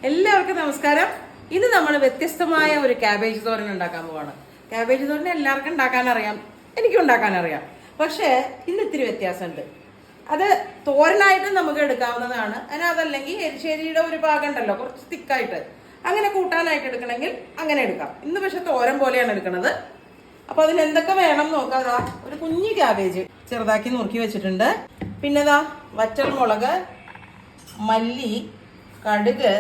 എല്ലാവർക്കും നമസ്കാരം. ഇന്ന് നമ്മൾ വ്യത്യസ്തമായ ഒരു ക്യാബേജ് തോരൻ ഉണ്ടാക്കാൻ പോവാണ്. ക്യാബേജ് തോരൻ എല്ലാവർക്കും ഉണ്ടാക്കാൻ അറിയാം, എനിക്കും ഉണ്ടാക്കാൻ അറിയാം. പക്ഷേ ഇന്ന് ഇത്തിരി വ്യത്യാസമുണ്ട്. അത് തോരനായിട്ടും നമുക്ക് എടുക്കാവുന്നതാണ്. അതല്ലെങ്കിൽ എരിശ്ശേരിയുടെ ഒരു ഭാഗം ഉണ്ടല്ലോ, കുറച്ച് തിക്കായിട്ട്, അങ്ങനെ കൂട്ടാനായിട്ട് എടുക്കണമെങ്കിൽ അങ്ങനെ എടുക്കാം. ഇന്ന് പക്ഷെ തോരൻ പോലെയാണ് എടുക്കുന്നത്. അപ്പൊ അതിന് എന്തൊക്കെ വേണം നോക്കാതാ. ഒരു കുഞ്ഞു ക്യാബേജ് ചെറുതാക്കി നുറുക്കി വെച്ചിട്ടുണ്ട്. പിന്നെതാ വറ്റൽ മുളക്, മല്ലി, കടുക്,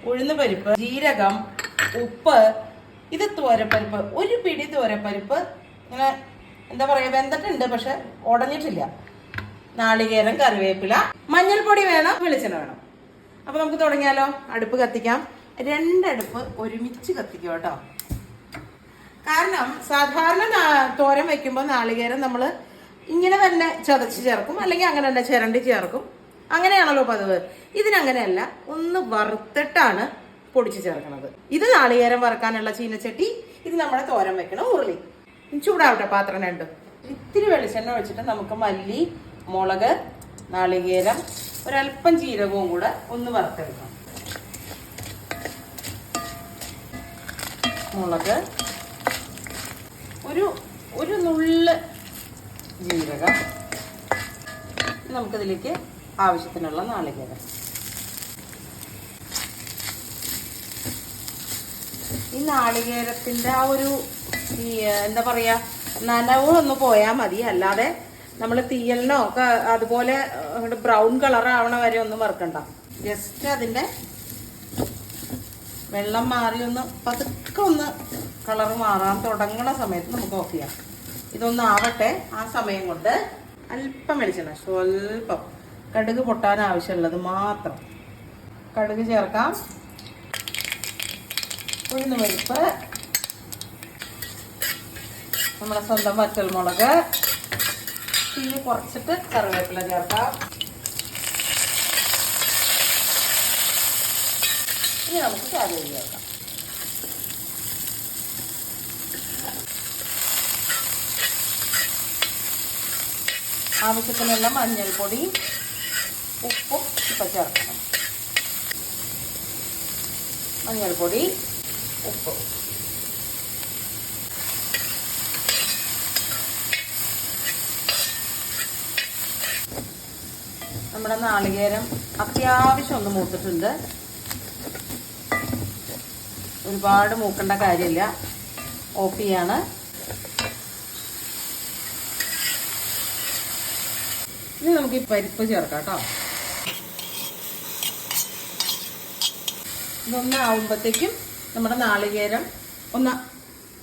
ഉഴുന്ന് പരിപ്പ്, ജീരകം, ഉപ്പ്. ഇത് തോരപ്പരിപ്പ്, ഒരു പിടി തോരപ്പരിപ്പ്. ഇങ്ങനെ എന്താ പറയാ, വെന്തിട്ടുണ്ട് പക്ഷെ ഉടഞ്ഞിട്ടില്ല. നാളികേരം, കറിവേപ്പില, മഞ്ഞൾപ്പൊടി വേണം, വെളിച്ചെണ്ണ വേണം. അപ്പൊ നമുക്ക് തുടങ്ങിയാലോ. അടുപ്പ് കത്തിക്കാം. രണ്ടടുപ്പ് ഒരുമിച്ച് കത്തിക്കും കേട്ടോ. കാരണം സാധാരണ തോരൻ വെക്കുമ്പോൾ നാളികേരം നമ്മൾ ഇങ്ങനെ തന്നെ ചതച്ച് ചേർക്കും, അല്ലെങ്കിൽ അങ്ങനെ തന്നെ ചിരണ്ടി ചേർക്കും. അങ്ങനെയാണല്ലോ പതിവ്. ഇതിനങ്ങനെയല്ല, ഒന്ന് വറുത്തിട്ടാണ് പൊടിച്ച് ചേർക്കുന്നത്. ഇത് നാളികേരം വറുക്കാനുള്ള ചീനച്ചട്ടി, ഇത് നമ്മുടെ തോരൻ വെക്കണ ഉരുളി. ചൂടാവട്ടെ പാത്രം രണ്ടും. ഇത്തിരി വെളിച്ചെണ്ണ ഒഴിച്ചിട്ട് നമുക്ക് മല്ലി, മുളക്, നാളികേരം, ഒരല്പം ജീരകവും കൂടെ ഒന്ന് വറുത്തെടുക്കാം. മുളക്, ഒരു നുള്ള് ജീരകം, നമുക്കിതിലേക്ക് ആവശ്യത്തിനുള്ള നാളികേരം. ഈ നാളികേരത്തിന്റെ ആ ഒരു എന്താ പറയാ, നനവ് ഒന്ന് പോയാൽ മതി. അല്ലാതെ നമ്മൾ തീയലിനോ ഒക്കെ അതുപോലെ ബ്രൗൺ കളർ ആവണ വരെ ഒന്നും വറുക്കണ്ട. ജസ്റ്റ് അതിന്റെ വെള്ളം മാറി ഒന്ന് പതുക്കെ ഒന്ന് കളർ മാറാൻ തുടങ്ങണ സമയത്ത് നമുക്ക് ഓഫ് ചെയ്യാം. ഇതൊന്ന് ആവട്ടെ. ആ സമയം കൊണ്ട് അല്പം വെളിച്ചെണ്ണ, സ്വല്പം കടുക് പൊട്ടാൻ ആവശ്യമുള്ളത് മാത്രം കടുക് ചേർക്കാം. ഉഴുന്ന് പരിപ്പ്, നമ്മുടെ സ്വന്തം വറ്റൽമുളക്, തീ കുറച്ചിട്ട് കറിവേപ്പില ചേർക്കാം. ഇനി നമുക്ക് ക്യാബേജ് ചേർക്കാം. ആവശ്യത്തിനുള്ള മഞ്ഞൾപ്പൊടി, ഉപ്പും ഇപ്പം ചേർക്കണം. മഞ്ഞൾപ്പൊടി, ഉപ്പ്. നമ്മുടെ നാളികേരം അത്യാവശ്യം ഒന്ന് മൂത്തിട്ടുണ്ട്. ഒരുപാട് മൂക്കേണ്ട കാര്യമില്ല. ഓഫ് ചെയ്യാണ്. ഇനി നമുക്ക് ഈ പരിപ്പ് ചേർക്കാം കേട്ടോ. ഇതൊന്ന് ആവുമ്പോഴത്തേക്കും നമ്മുടെ നാളികേരം ഒന്ന്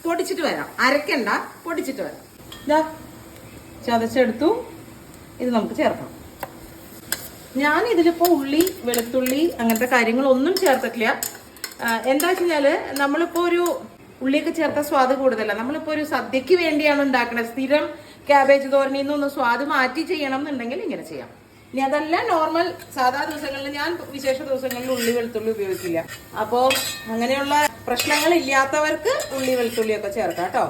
പൊടിച്ചിട്ട് വരാം. അരക്കണ്ട, പൊടിച്ചിട്ട് വരാം. ഇതാ ചതച്ചെടുത്തു. ഇത് നമുക്ക് ചേർക്കണം. ഞാൻ ഇതിലിപ്പോൾ ഉള്ളി, വെളുത്തുള്ളി അങ്ങനത്തെ കാര്യങ്ങളൊന്നും ചേർത്തിട്ടില്ല. എന്താ വെച്ച് കഴിഞ്ഞാല് നമ്മളിപ്പോൾ ഒരു ഉള്ളിയൊക്കെ ചേർത്ത സ്വാദ് കൂടുതലല്ല. നമ്മളിപ്പോൾ ഒരു സദ്യക്ക് വേണ്ടിയാണ് ഉണ്ടാക്കുന്നത്. സ്ഥിരം ക്യാബേജ് തോരനിൽ നിന്നൊന്ന് സ്വാദ് മാറ്റി ചെയ്യണം എന്നുണ്ടെങ്കിൽ ഇങ്ങനെ ചെയ്യാം. ഇനി അതല്ല, നോർമൽ സാധാ ദിവസങ്ങളിൽ, ഞാൻ വിശേഷ ദിവസങ്ങളിൽ ഉള്ളി, വെളുത്തുള്ളി ഉപയോഗിക്കില്ല. അപ്പോൾ അങ്ങനെയുള്ള പ്രശ്നങ്ങൾ ഇല്ലാത്തവർക്ക് ഉള്ളി, വെളുത്തുള്ളിയൊക്കെ ചേർക്കാം കേട്ടോ.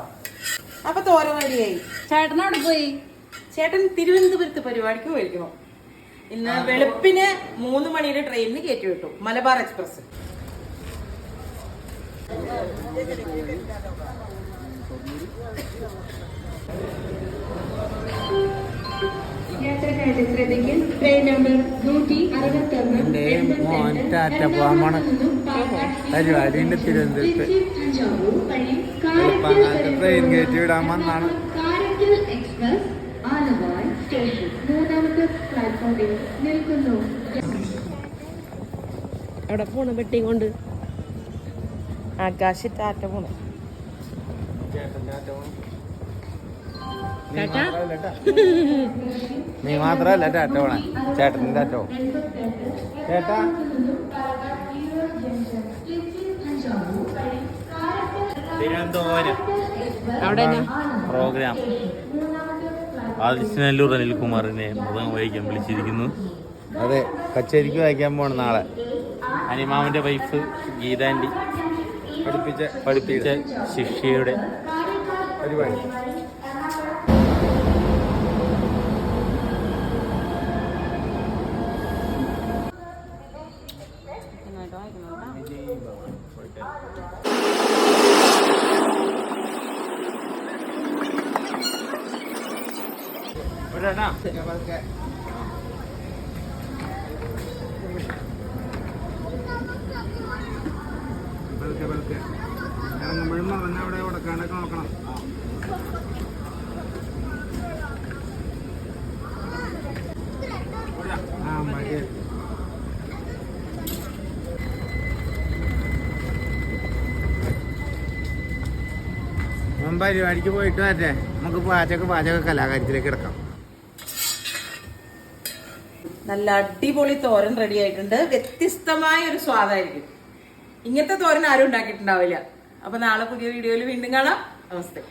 അപ്പൊ തോരൻ റെഡിയായി. ചേട്ടനോട് പോയി? ചേട്ടൻ തിരുവനന്തപുരത്ത് പരിപാടിക്ക് പോയിരിക്കണം. ഇന്ന് വെളുപ്പിന് 3 മണിയുടെ ട്രെയിനിന് കയറ്റി വിട്ടു, മലബാർ എക്സ്പ്രസ്. പരിപാടിയുണ്ട് തിരുവനന്തപുരത്ത്. ട്രെയിൻ കയറ്റി വിടാൻ വന്നാണ്. അവിടെ പോണ പെട്ടിയും കൊണ്ട് ആകാശ ടാറ്റ പോണ. നീ മാത്രല്ല ടാറ്റ പോണേ, ചേട്ടനും ടാറ്റോ. ചേട്ടാ തിരുവനന്തപുരം അവിടെ പ്രോഗ്രാം ആദിത്യനല്ലൂർ അനിൽകുമാറിനെ മൃഗം വഹിക്കാൻ വിളിച്ചിരിക്കുന്നു. അതെ, കച്ചേരിക്ക് വായിക്കാൻ പോകണം നാളെ. അനിമാമന്റെ വൈഫ് ഗീതാൻഡി പഠിപ്പിച്ച ശിഷ്യയുടെ പരിപാടി. കേട്ടോ. ഇറങ്ങുമ്പോഴും അവനെ അവിടെ ഉടക്കാനൊക്കെ നോക്കണം. ആ മതി. പരിപാടിക്ക് പോയിട്ട് വരട്ടെ, നമുക്ക് പാചക കലാകാര്യത്തിലേക്ക് കിടക്കാം. നല്ല അടിപൊളി തോരൻ റെഡി ആയിട്ടുണ്ട്. വ്യത്യസ്തമായ ഒരു സ്വാദായിരിക്കും. ഇങ്ങനത്തെ തോരൻ ആരും ഉണ്ടാക്കിയിട്ടുണ്ടാവില്ല. അപ്പൊ നാളെ പുതിയ വീഡിയോയിൽ വീണ്ടും കാണാം. നമസ്തേ.